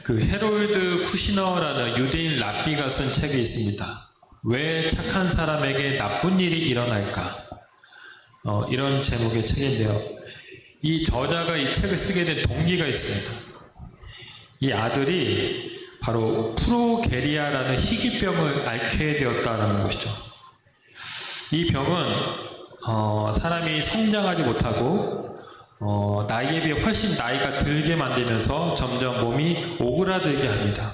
그 헤롤드 쿠시너라는 유대인 랍비가 쓴 책이 있습니다. 왜 착한 사람에게 나쁜 일이 일어날까? 이런 제목의 책인데요. 이 저자가 이 책을 쓰게 된 동기가 있습니다. 이 아들이 바로 프로게리아라는 희귀병을 앓게 되었다는 것이죠. 이 병은 사람이 성장하지 못하고 나이에 비해 훨씬 나이가 들게 만들면서 점점 몸이 오그라들게 합니다.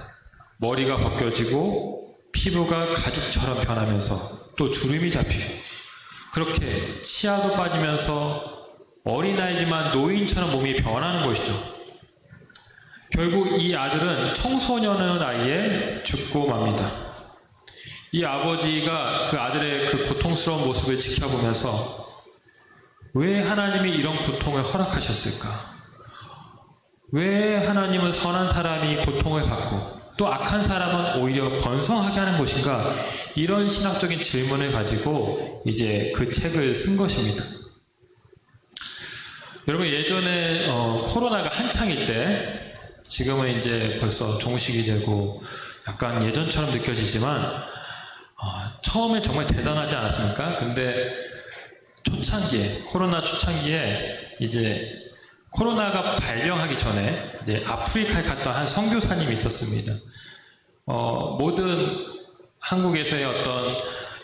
머리가 벗겨지고 피부가 가죽처럼 변하면서 또 주름이 잡히고 그렇게 치아도 빠지면서 어린아이지만 노인처럼 몸이 변하는 것이죠. 결국 이 아들은 청소년의 나이에 죽고 맙니다. 이 아버지가 그 아들의 그 고통스러운 모습을 지켜보면서 왜 하나님이 이런 고통을 허락하셨을까? 왜 하나님은 선한 사람이 고통을 받고 또 악한 사람은 오히려 번성하게 하는 것인가? 이런 신학적인 질문을 가지고 이제 그 책을 쓴 것입니다. 여러분 예전에 코로나가 한창일 때 지금은 이제 벌써 종식이 되고 약간 예전처럼 느껴지지만 처음에 정말 대단하지 않았습니까? 근데 초창기에 코로나 초창기에 이제 코로나가 발병하기 전에 이제 아프리카에 갔던 한 선교사님이 있었습니다. 모든 한국에서의 어떤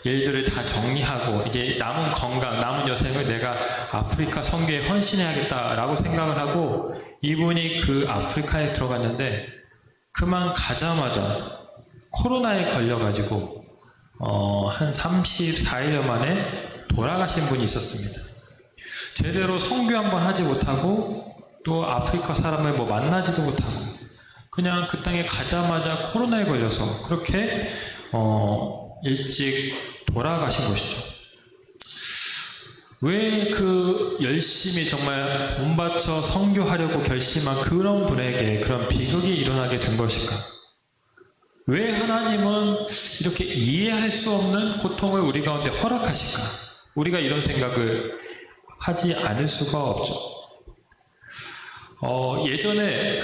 일들을 다 정리하고 이제 남은 건강, 남은 여생을 내가 아프리카 선교에 헌신해야겠다라고 생각을 하고 이분이 그 아프리카에 들어갔는데 그만 가자마자 코로나에 걸려가지고 한 34일 만에 돌아가신 분이 있었습니다. 제대로 선교 한번 하지 못하고 또 아프리카 사람을 만나지도 못하고 그냥 그 땅에 가자마자 코로나에 걸려서 그렇게 일찍 돌아가신 것이죠. 왜 그 열심히 정말 몸바쳐 선교하려고 결심한 그런 분에게 그런 비극이 일어나게 된 것일까? 왜 하나님은 이렇게 이해할 수 없는 고통을 우리 가운데 허락하실까? 우리가 이런 생각을 하지 않을 수가 없죠. 예전에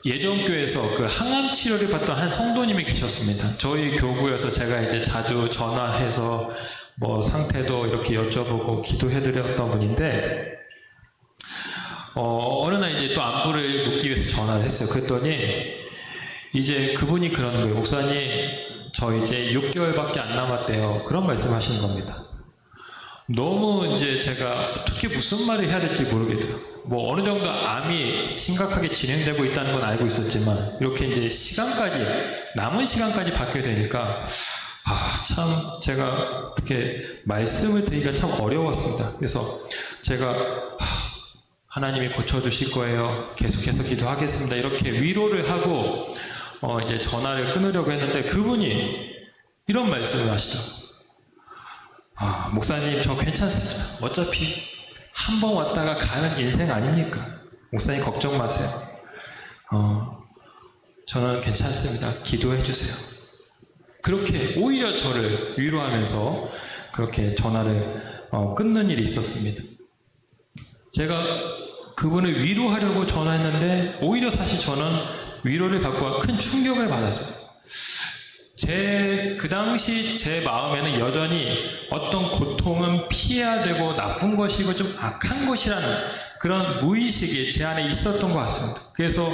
예전교회에서 그 항암 치료를 받던 한 성도님이 계셨습니다. 저희 교구에서 제가 이제 자주 전화해서 상태도 이렇게 여쭤보고 기도해드렸던 분인데, 어느 날 이제 또 안부를 묻기 위해서 전화를 했어요. 그랬더니 이제 그분이 그러는 거예요. 목사님, 저 이제 6개월밖에 안 남았대요. 그런 말씀 하시는 겁니다. 너무 이제 제가 어떻게 무슨 말을 해야 될지 모르겠더라고요. 어느 정도 암이 심각하게 진행되고 있다는 건 알고 있었지만, 이렇게 이제 남은 시간까지 받게 되니까, 참, 제가 어떻게 말씀을 드리기가 참 어려웠습니다. 그래서 제가, 하나님이 고쳐주실 거예요. 계속해서 기도하겠습니다. 이렇게 위로를 하고, 이제 전화를 끊으려고 했는데, 그분이 이런 말씀을 하시더라고요. 목사님, 저 괜찮습니다. 어차피 한 번 왔다가 가는 인생 아닙니까? 목사님 걱정 마세요. 저는 괜찮습니다. 기도해 주세요. 그렇게 오히려 저를 위로하면서 그렇게 전화를 끊는 일이 있었습니다. 제가 그분을 위로하려고 전화했는데 오히려 사실 저는 위로를 받고 큰 충격을 받았어요. 그 당시 제 마음에는 여전히 어떤 고통은 피해야 되고 나쁜 것이고 좀 악한 것이라는 그런 무의식이 제 안에 있었던 것 같습니다. 그래서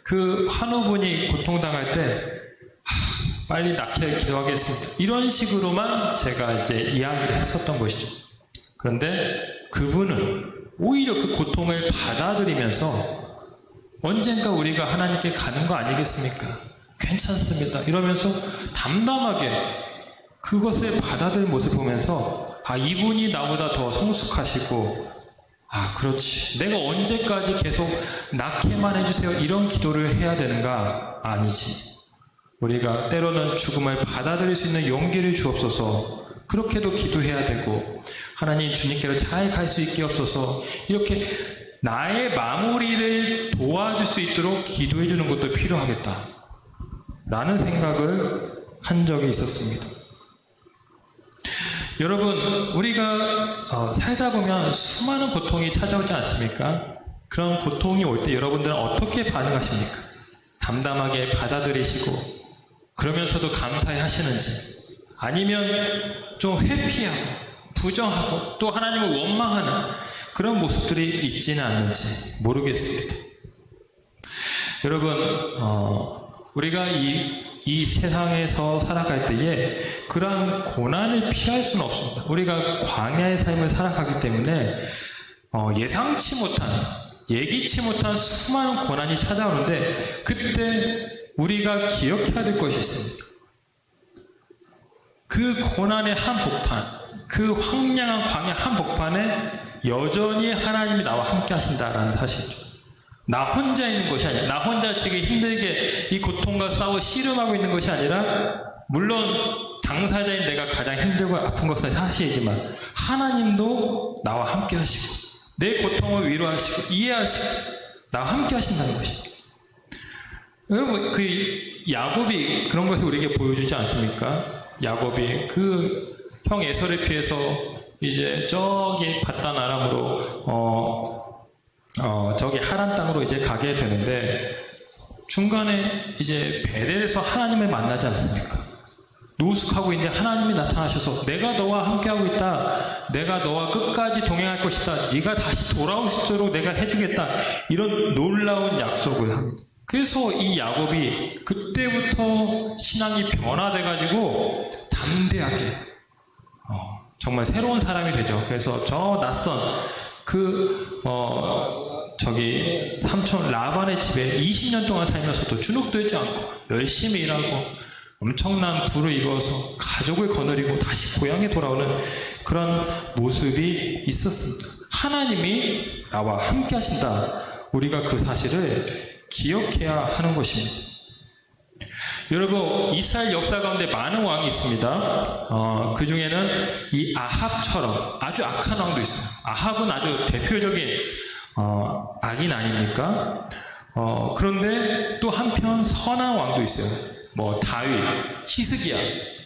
그 환우분이 고통당할 때 빨리 낫게 기도하겠습니다. 이런 식으로만 제가 이제 이야기를 했었던 것이죠. 그런데 그분은 오히려 그 고통을 받아들이면서 언젠가 우리가 하나님께 가는 거 아니겠습니까? 괜찮습니다. 이러면서 담담하게 그것을 받아들일 모습을 보면서 이분이 나보다 더 성숙하시고 그렇지. 내가 언제까지 계속 낳게만 해주세요. 이런 기도를 해야 되는가? 아니지. 우리가 때로는 죽음을 받아들일 수 있는 용기를 주옵소서. 그렇게도 기도해야 되고 하나님 주님께로 잘 갈 수 있게 없어서 이렇게 나의 마무리를 도와줄 수 있도록 기도해 주는 것도 필요하겠다 라는 생각을 한 적이 있었습니다. 여러분, 우리가 살다 보면 수많은 고통이 찾아오지 않습니까? 그런 고통이 올 때 여러분들은 어떻게 반응하십니까? 담담하게 받아들이시고 그러면서도 감사해 하시는지, 아니면 좀 회피하고 부정하고 또 하나님을 원망하는 그런 모습들이 있지는 않는지 모르겠습니다. 여러분, 우리가 이 세상에서 살아갈 때에 그러한 고난을 피할 수는 없습니다. 우리가 광야의 삶을 살아가기 때문에 예상치 못한, 예기치 못한 수많은 고난이 찾아오는데, 그때 우리가 기억해야 될 것이 있습니다. 그 고난의 한복판, 그 황량한 광야 한복판에 여전히 하나님이 나와 함께 하신다라는 사실이죠. 나 혼자 있는 것이 아니라, 나 혼자 지금 힘들게 이 고통과 싸워 씨름하고 있는 것이 아니라, 물론 당사자인 내가 가장 힘들고 아픈 것은 사실이지만 하나님도 나와 함께 하시고 내 고통을 위로하시고 이해하시고 나와 함께 하신다는 것입니다. 여러분, 그 야곱이 그런 것을 우리에게 보여주지 않습니까? 야곱이 그 형 에서를 피해서 이제 저기 바단 아람으로 저기 하란 땅으로 이제 가게 되는데, 중간에 이제 베델에서 하나님을 만나지 않습니까? 노숙하고 있는데 하나님이 나타나셔서 내가 너와 함께하고 있다, 내가 너와 끝까지 동행할 것이다, 네가 다시 돌아올 수 있도록 내가 해주겠다, 이런 놀라운 약속을 합니다. 그래서 이 야곱이 그때부터 신앙이 변화돼가지고 담대하게 정말 새로운 사람이 되죠. 그래서 저 낯선 저기 삼촌 라반의 집에 20년 동안 살면서도 주눅들지 않고 열심히 일하고 엄청난 부를 이루어서 가족을 거느리고 다시 고향에 돌아오는 그런 모습이 있었습니다. 하나님이 나와 함께 하신다. 우리가 그 사실을 기억해야 하는 것입니다. 여러분, 이스라엘 역사 가운데 많은 왕이 있습니다. 그 중에는 이 아합처럼 아주 악한 왕도 있어요. 아합은 아주 대표적인 악인 아닙니까? 그런데 또 한편 선한 왕도 있어요. 뭐 다윗, 히스기야,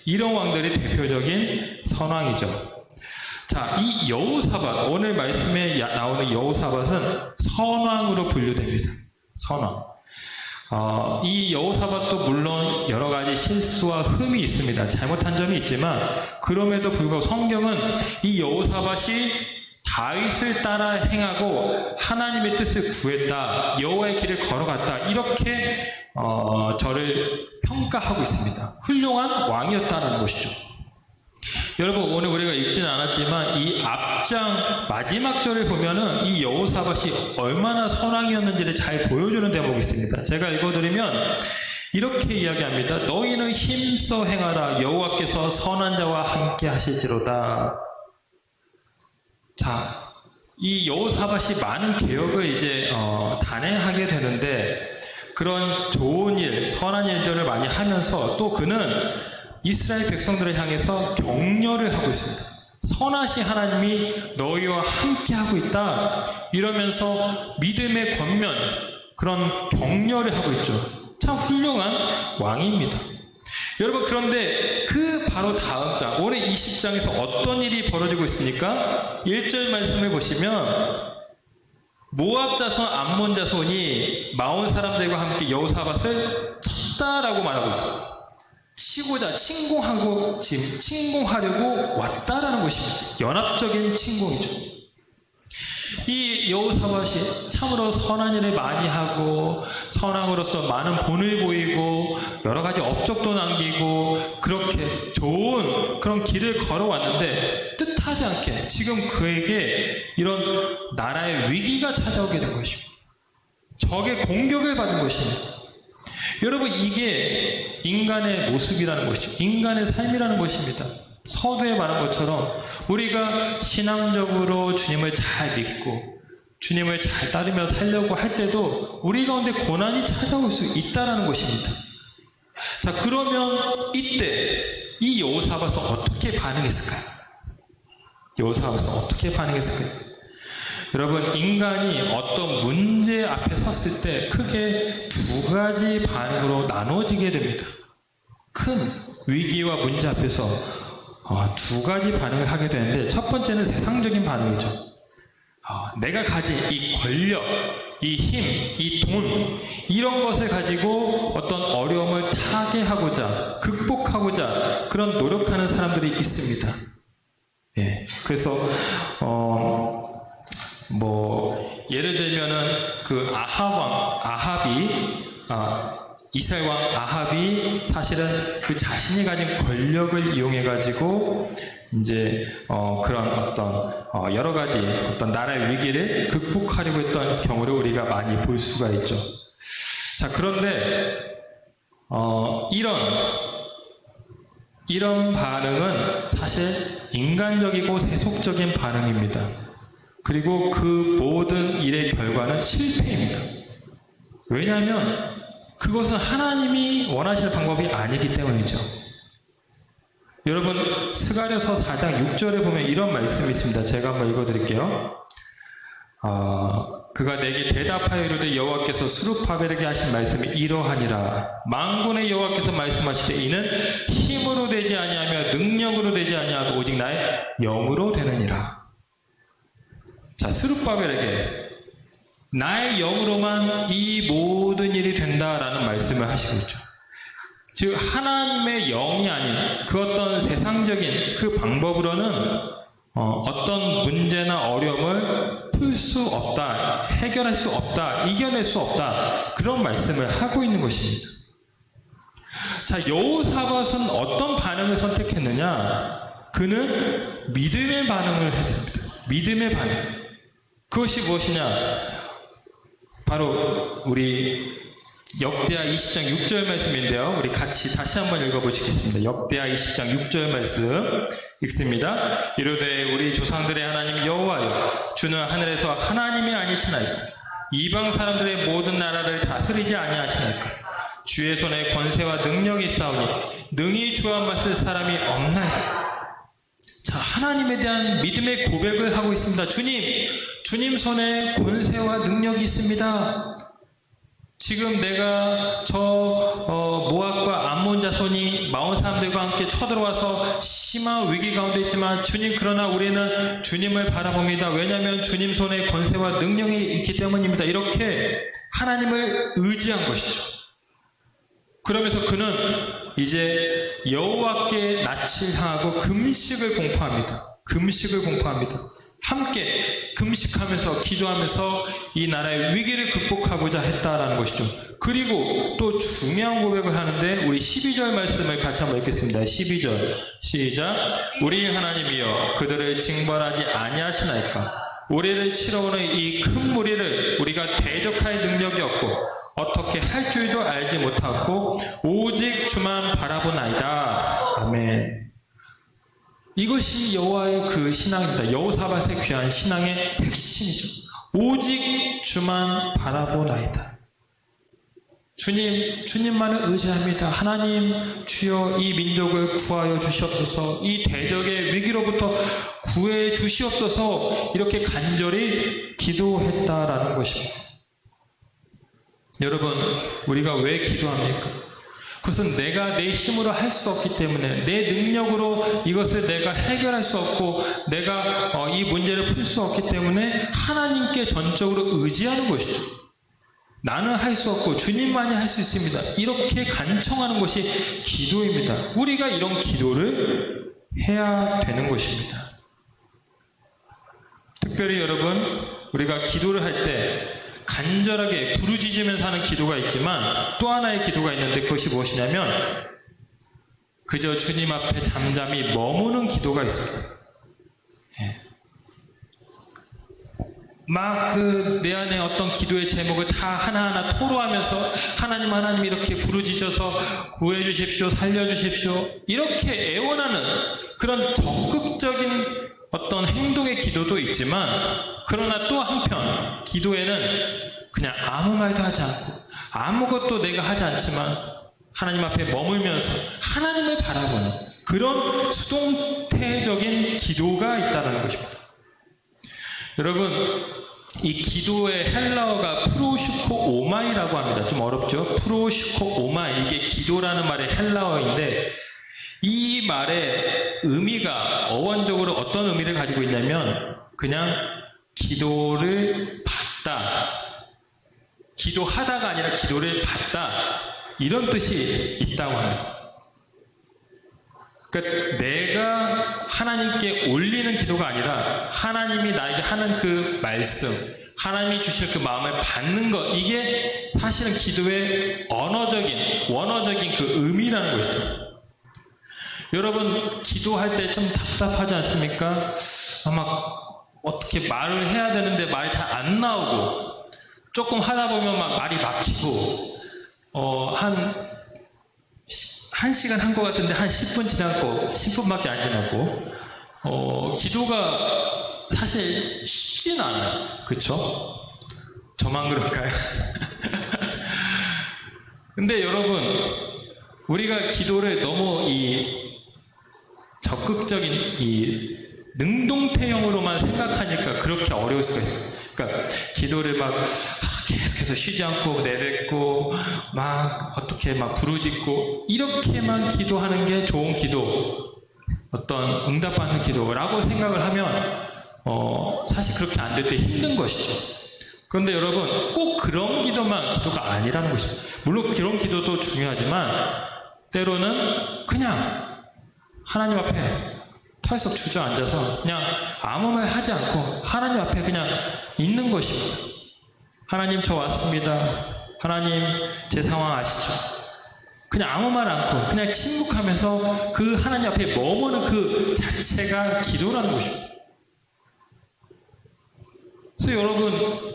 이런 왕들이 대표적인 선왕이죠. 자, 이 여호사밧, 오늘 말씀에 나오는 여호사밧은 선왕으로 분류됩니다. 선왕. 이 여호사밧도 물론 여러 가지 실수와 흠이 있습니다. 잘못한 점이 있지만, 그럼에도 불구하고 성경은 이 여호사밧이 다윗을 따라 행하고 하나님의 뜻을 구했다, 여호와의 길을 걸어갔다, 이렇게 저를 평가하고 있습니다. 훌륭한 왕이었다는 것이죠. 여러분, 오늘 우리가 읽지는 않았지만 이 앞장 마지막 절을 보면은 이 여호사밧이 얼마나 선왕이었는지를 잘 보여주는 대목이 있습니다. 제가 읽어드리면 이렇게 이야기합니다. 너희는 힘써 행하라. 여호와께서 선한 자와 함께 하실지로다. 자, 이 여호사밧이 많은 개혁을 이제 단행하게 되는데, 그런 좋은 일, 선한 일들을 많이 하면서 또 그는 이스라엘 백성들을 향해서 격려를 하고 있습니다. 선하신 하나님이 너희와 함께하고 있다, 이러면서 믿음의 권면, 그런 격려를 하고 있죠. 참 훌륭한 왕입니다. 여러분, 그런데 그 바로 다음 장, 오늘 20장에서 어떤 일이 벌어지고 있습니까? 1절 말씀을 보시면 모압 자손, 암몬 자손이 마온 사람들과 함께 여호사밧을 쳤다라고 말하고 있습니다. 치고자, 침공하려고 왔다라는 것입니다. 연합적인 침공이죠. 이 여호사밧이 참으로 선한 일을 많이 하고 선왕으로서 많은 본을 보이고 여러 가지 업적도 남기고 그렇게 좋은 그런 길을 걸어왔는데, 뜻하지 않게 지금 그에게 이런 나라의 위기가 찾아오게 된 것입니다. 적의 공격을 받은 것입니다. 여러분, 이게 인간의 모습이라는 것이죠. 인간의 삶이라는 것입니다. 서두에 말한 것처럼 우리가 신앙적으로 주님을 잘 믿고 주님을 잘 따르며 살려고 할 때도 우리 가운데 고난이 찾아올 수 있다는 것입니다. 자, 그러면 이때 이 여호사밧은 어떻게 반응했을까요? 여호사밧은 어떻게 반응했을까요? 여러분, 인간이 어떤 문제 앞에 섰을 때 크게 두 가지 반응으로 나눠지게 됩니다. 큰 위기와 문제 앞에서 두 가지 반응을 하게 되는데, 첫 번째는 세상적인 반응이죠. 내가 가진 이 권력, 이 힘, 이 돈, 이런 것을 가지고 어떤 어려움을 타개하고자, 극복하고자 그런 노력하는 사람들이 있습니다. 예. 그래서, 예를 들면은 그 이스라엘 왕 아합이 사실은 그 자신이 가진 권력을 이용해가지고 이제 그런 어떤 여러 가지 어떤 나라의 위기를 극복하려고 했던 경우를 우리가 많이 볼 수가 있죠. 자, 그런데 이런 반응은 사실 인간적이고 세속적인 반응입니다. 그리고 그 모든 일의 결과는 실패입니다. 왜냐하면 그것은 하나님이 원하시는 방법이 아니기 때문이죠. 여러분, 스가랴서 4장 6절에 보면 이런 말씀이 있습니다. 제가 한번 읽어드릴게요. 그가 내게 대답하여 이르되 여호와께서 스룹바벨에게 하신 말씀이 이러하니라. 만군의 여호와께서 말씀하시되 이는 힘으로 되지 아니하며 능력으로 되지 아니하고 오직 나의 영으로 되느니라. 자, 스룹바벨에게 나의 영으로만 이 모든 일이 된다라는 말씀을 하시고 있죠. 즉 하나님의 영이 아닌 그 어떤 세상적인 그 방법으로는 어떤 문제나 어려움을 풀 수 없다, 해결할 수 없다, 이겨낼 수 없다, 그런 말씀을 하고 있는 것입니다. 자, 여호사밧은 어떤 반응을 선택했느냐? 그는 믿음의 반응을 했습니다. 믿음의 반응. 그것이 무엇이냐? 바로 우리 역대하 20장 6절 말씀인데요. 우리 같이 다시 한번 읽어보시겠습니다. 역대하 20장 6절 말씀 읽습니다. 이르되 우리 조상들의 하나님 여호와여, 주는 하늘에서 하나님이 아니시나이까? 이방 사람들의 모든 나라를 다스리지 아니하시나이까? 주의 손에 권세와 능력이 있사오니 능히 주와 맞설 사람이 없나이다. 자, 하나님에 대한 믿음의 고백을 하고 있습니다. 주님 손에 권세와 능력이 있습니다. 지금 내가 모압과 암몬 자손이 마온 사람들과 함께 쳐들어와서 심한 위기 가운데 있지만 주님, 그러나 우리는 주님을 바라봅니다. 왜냐하면 주님 손에 권세와 능력이 있기 때문입니다. 이렇게 하나님을 의지한 것이죠. 그러면서 그는 이제 여호와께 낯을 향하고 금식을 공포합니다. 금식을 공포합니다. 함께 금식하면서 기도하면서 이 나라의 위기를 극복하고자 했다라는 것이죠. 그리고 또 중요한 고백을 하는데 우리 12절 말씀을 같이 한번 읽겠습니다. 12절 시작. 우리 하나님이여, 그들을 징벌하지 아니하시나이까? 우리를 치러오는 이 큰 무리를 우리가 대적할 능력이 없고 어떻게 할 줄도 알지 못하고 오직 주만 바라보나이다. 아멘. 이것이 여호와의 그 신앙입니다. 여호사밧의 귀한 신앙의 핵심이죠. 오직 주만 바라보나이다. 주님만을 의지합니다. 하나님, 주여 이 민족을 구하여 주시옵소서. 이 대적의 위기로부터 구해 주시옵소서. 이렇게 간절히 기도했다라는 것입니다. 여러분, 우리가 왜 기도합니까? 그것은 내가 내 힘으로 할 수 없기 때문에, 내 능력으로 이것을 내가 해결할 수 없고 내가 이 문제를 풀 수 없기 때문에 하나님께 전적으로 의지하는 것이죠. 나는 할 수 없고 주님만이 할 수 있습니다. 이렇게 간청하는 것이 기도입니다. 우리가 이런 기도를 해야 되는 것입니다. 특별히 여러분, 우리가 기도를 할 때 간절하게 부르짖으면서 하는 기도가 있지만 또 하나의 기도가 있는데, 그것이 무엇이냐면 그저 주님 앞에 잠잠히 머무는 기도가 있습니다. 막 내 안에 어떤 기도의 제목을 다 하나하나 토로하면서 하나님 이렇게 부르짖어서 구해 주십시오, 살려 주십시오, 이렇게 애원하는 그런 적극적인 어떤 행동의 기도도 있지만, 그러나 또 한편 기도에는 그냥 아무 말도 하지 않고 아무것도 내가 하지 않지만 하나님 앞에 머물면서 하나님을 바라보는 그런 수동태적인 기도가 있다는 것입니다. 여러분, 이 기도의 헬라어가 프로슈코 오마이라고 합니다. 좀 어렵죠? 프로슈코 오마이, 이게 기도라는 말의 헬라어인데, 이 말의 의미가 어원적으로 어떤 의미를 가지고 있냐면 그냥 기도를 받다, 기도하다가 아니라 기도를 받다, 이런 뜻이 있다고 합니다. 그러니까 내가 하나님께 올리는 기도가 아니라 하나님이 나에게 하는 그 말씀, 하나님이 주실 그 마음을 받는 것, 이게 사실은 기도의 원어적인 그 의미라는 것이죠. 여러분, 기도할 때 좀 답답하지 않습니까? 막 어떻게 말을 해야 되는데 말이 잘 안 나오고, 조금 하다 보면 막 말이 막히고, 한 시간 한 것 같은데 한 10분 지났고, 10분밖에 안 지났고, 기도가 사실 쉽진 않아요. 그쵸? 저만 그럴까요? 근데 여러분, 우리가 기도를 너무 적극적인 능동태형으로만 생각하니까 그렇게 어려울 수가 있어요. 그러니까 기도를 막 계속해서 쉬지 않고 내뱉고 막 어떻게 막 부르짖고 이렇게만 기도하는 게 좋은 기도, 어떤 응답받는 기도라고 생각을 하면 사실 그렇게 안 될 때 힘든 것이죠. 그런데 여러분, 꼭 그런 기도만 기도가 아니라는 것입니다. 물론 그런 기도도 중요하지만 때로는 그냥 하나님 앞에 털썩 주저앉아서 그냥 아무 말 하지 않고 하나님 앞에 그냥 있는 것입니다. 하나님, 저 왔습니다. 하나님, 제 상황 아시죠? 그냥 아무 말 않고 그냥 침묵하면서 그 하나님 앞에 머무는 그 자체가 기도라는 것입니다. 그래서 여러분,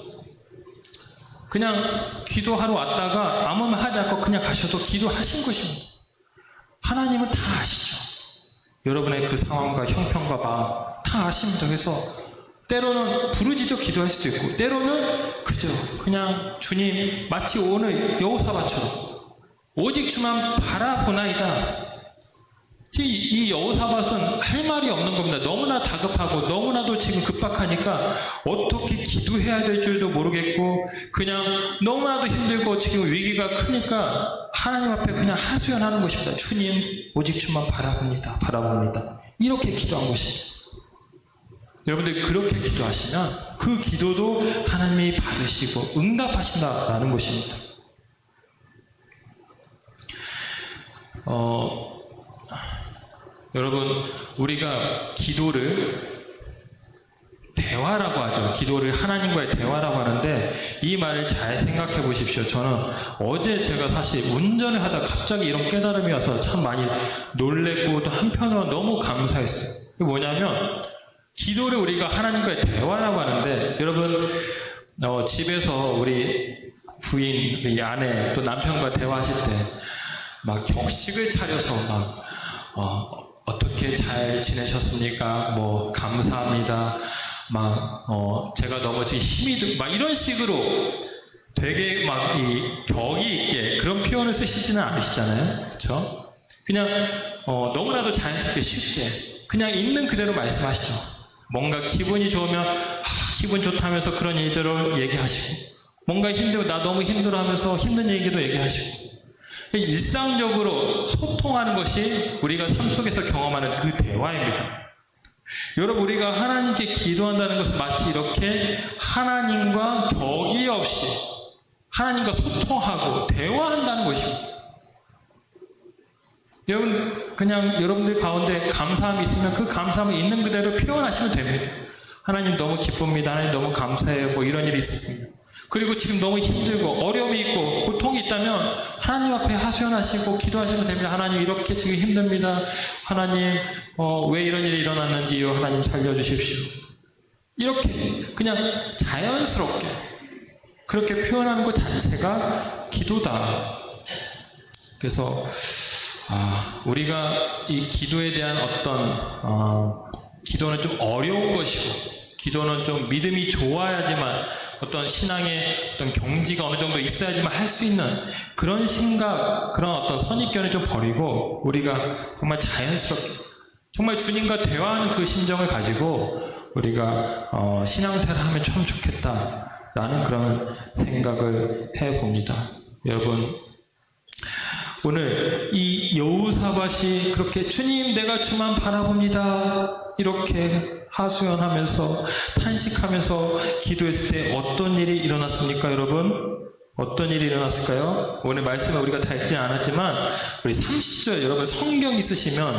그냥 기도하러 왔다가 아무 말 하지 않고 그냥 가셔도 기도하신 것입니다. 하나님은 다 아시죠. 여러분의 그 상황과 형편과 마음 다 아십니다. 그래서 때로는 부르짖어 기도할 수도 있고, 때로는 그저 그냥 주님, 마치 오늘 여호사밧처럼 오직 주만 바라보나이다. 이 여호사밧은 할 말이 없는 겁니다. 너무나 다급하고 너무나도 지금 급박하니까 어떻게 기도해야 될 줄도 모르겠고, 그냥 너무나도 힘들고 지금 위기가 크니까 하나님 앞에 그냥 하소연하는 것입니다. 주님, 오직 주만 바라봅니다. 이렇게 기도한 것입니다. 여러분들, 그렇게 기도하시면 그 기도도 하나님이 받으시고 응답하신다라는 것입니다. 여러분, 우리가 기도를 대화라고 하죠. 기도를 하나님과의 대화라고 하는데, 이 말을 잘 생각해 보십시오. 저는 어제 제가 사실 운전을 하다 갑자기 이런 깨달음이 와서 참 많이 놀랬고, 또 한편으로는 너무 감사했어요. 그게 뭐냐면, 기도를 우리가 하나님과의 대화라고 하는데, 여러분, 집에서 우리 부인, 우리 아내, 또 남편과 대화하실 때 막 격식을 차려서 어떻게 잘 지내셨습니까? 뭐 감사합니다. 제가 너무 지금 힘이 막 이런 식으로 되게 막 이 격이 있게 그런 표현을 쓰시지는 않으시잖아요. 그렇죠? 그냥 너무나도 자연스럽게 쉽게 그냥 있는 그대로 말씀하시죠. 뭔가 기분이 좋으면 기분 좋다면서 그런 일들을 얘기하시고, 뭔가 힘들고 나 너무 힘들어하면서 힘든 얘기도 얘기하시고, 일상적으로 소통하는 것이 우리가 삶 속에서 경험하는 그 대화입니다. 여러분, 우리가 하나님께 기도한다는 것은 마치 이렇게 하나님과 격이 없이 하나님과 소통하고 대화한다는 것입니다. 여러분, 그냥 여러분들 가운데 감사함이 있으면 그 감사함을 있는 그대로 표현하시면 됩니다. 하나님 너무 기쁩니다. 하나님 너무 감사해요. 뭐 이런 일이 있었습니다. 그리고 지금 너무 힘들고 어려움이 있고 고통이 있다면 하나님 앞에 하소연하시고 기도하시면 됩니다. 하나님, 이렇게 지금 힘듭니다. 하나님, 왜 이런 일이 일어났는지요. 하나님 살려주십시오. 이렇게 그냥 자연스럽게 그렇게 표현하는 것 자체가 기도다. 그래서 우리가 이 기도에 대한 기도는 좀 어려운 것이고, 기도는 좀 믿음이 좋아야지만, 어떤 신앙의 어떤 경지가 어느 정도 있어야지만 할 수 있는 그런 생각, 그런 어떤 선입견을 좀 버리고, 우리가 정말 자연스럽게 정말 주님과 대화하는 그 심정을 가지고 우리가 신앙생활을 하면 참 좋겠다라는 그런 생각을 해봅니다. 여러분, 오늘 이 여호사밧이 그렇게 주님, 내가 주만 바라봅니다, 이렇게 하소연하면서 탄식하면서 기도했을 때 어떤 일이 일어났습니까? 여러분, 어떤 일이 일어났을까요? 오늘 말씀을 우리가 다 읽지 않았지만 우리 30절 여러분 성경 있으시면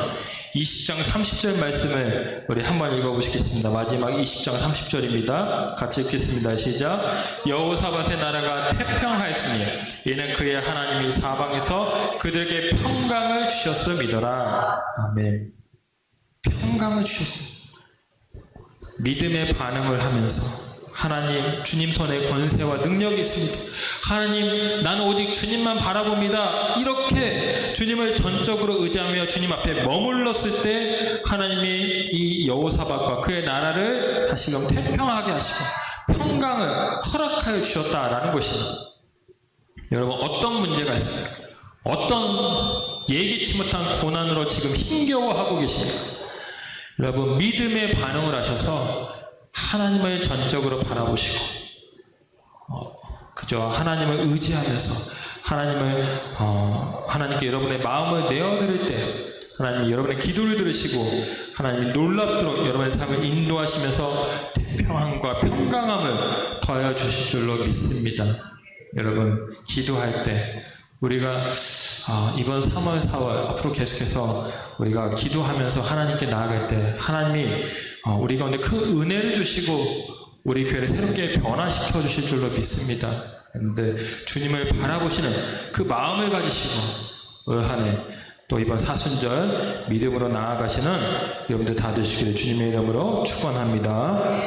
20장 30절 말씀을 우리 한번 읽어보시겠습니다. 마지막 20장 30절입니다. 같이 읽겠습니다. 시작. 여호사밧의 나라가 태평하였으니 이는 그의 하나님이 사방에서 그들에게 평강을 주셨을 믿어라. 아멘. 평강을 주셨습니다. 믿음의 반응을 하면서 하나님, 주님 손에 권세와 능력이 있습니다. 하나님, 나는 오직 주님만 바라봅니다. 이렇게 주님을 전적으로 의지하며 주님 앞에 머물렀을 때 하나님이 이 여호사밧과 그의 나라를 다시금 태평하게 하시고 평강을 허락하여 주셨다라는 것입니다. 여러분, 어떤 문제가 있습니까? 어떤 예기치 못한 고난으로 지금 힘겨워하고 계십니까? 여러분, 믿음의 반응을 하셔서 하나님을 전적으로 바라보시고 그저 하나님을 의지하면서 하나님께 여러분의 마음을 내어드릴 때 하나님이 여러분의 기도를 들으시고 하나님이 놀랍도록 여러분의 삶을 인도하시면서 태평함과 평강함을 더하여 주실 줄로 믿습니다. 여러분, 기도할 때 우리가 이번 3월, 4월 앞으로 계속해서 우리가 기도하면서 하나님께 나아갈 때 하나님이 우리 가운데 큰 은혜를 주시고 우리 교회를 새롭게 변화시켜 주실 줄로 믿습니다. 그런데 주님을 바라보시는 그 마음을 가지시고 올 한 해 또 이번 사순절 믿음으로 나아가시는 여러분들 다 되시기를 주님의 이름으로 축원합니다.